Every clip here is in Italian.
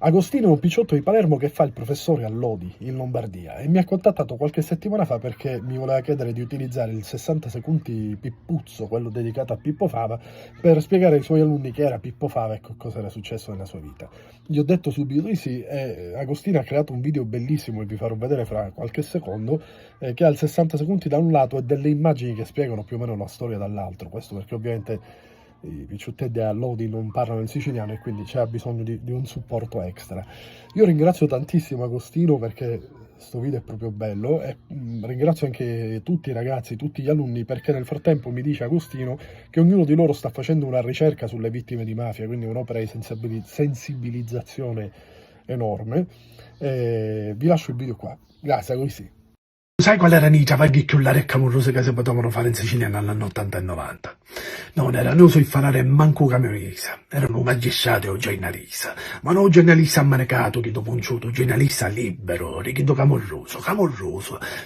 Agostino è un picciotto di Palermo che fa il professore a Lodi, in Lombardia, e mi ha contattato qualche settimana fa perché mi voleva chiedere di utilizzare il 60 secondi Pippuzzo, quello dedicato a Pippo Fava, per spiegare ai suoi alunni chi era Pippo Fava e cosa era successo nella sua vita. Gli ho detto subito di sì e Agostino ha creato un video bellissimo che vi farò vedere fra qualche secondo, che ha il 60 secondi da un lato e delle immagini che spiegano più o meno la storia dall'altro. Questo perché ovviamente i picciottelli a Lodi non parlano il siciliano e quindi c'è bisogno di un supporto extra. Io ringrazio tantissimo Agostino perché sto video è proprio bello e ringrazio anche tutti i ragazzi, tutti gli alunni, perché nel frattempo mi dice Agostino che ognuno di loro sta facendo una ricerca sulle vittime di mafia, quindi un'opera di sensibilizzazione enorme. Vi lascio il video qua. Grazie, a voi sì. Sai qual erano i travagli più e camorrosi che si potevano fare in Sicilia negli anni 80 e 90? Non erano solo fare manco camionista, erano magistrati o giornalista, ma non giornalista ammanicato che dopo un ciuto, giornalista libero, richido camorroso,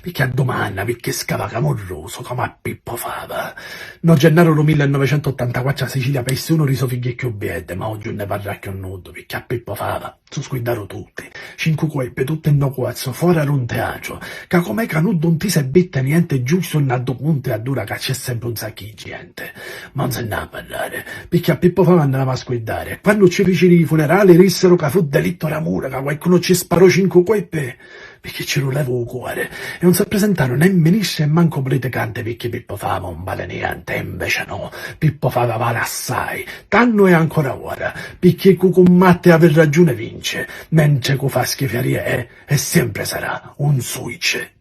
perché a domanda, perché scava camorroso, come a Pippo Fava. No, gennaio 1984 a Sicilia perse uno dei suoi figli più biede, ma oggi ne parla che un nudo, perché a Pippo Fava su sguidaro tutti, 5 colpe, tutte in nocuazzo, fuori a un teatro, che come che non ti si betta niente giusto in alto punto e a dura che c'è sempre un sacco di gente. Ma non se ne a parlare, perché a Pippo Fava andava a sguidare. Quando ci fecero i funerali dissero che fu delitto d'amore, che qualcuno ci sparò 5 colpe, perché ci rolevo il cuore. E non si presentarono né ministri e manco politicante perché Pippo Fava non vale niente, e invece no, Pippo Fava vale assai, tanto e ancora ora, perché cu combatte aver ragione vince, mentre cu fa schifarie è e sempre sarà un suice.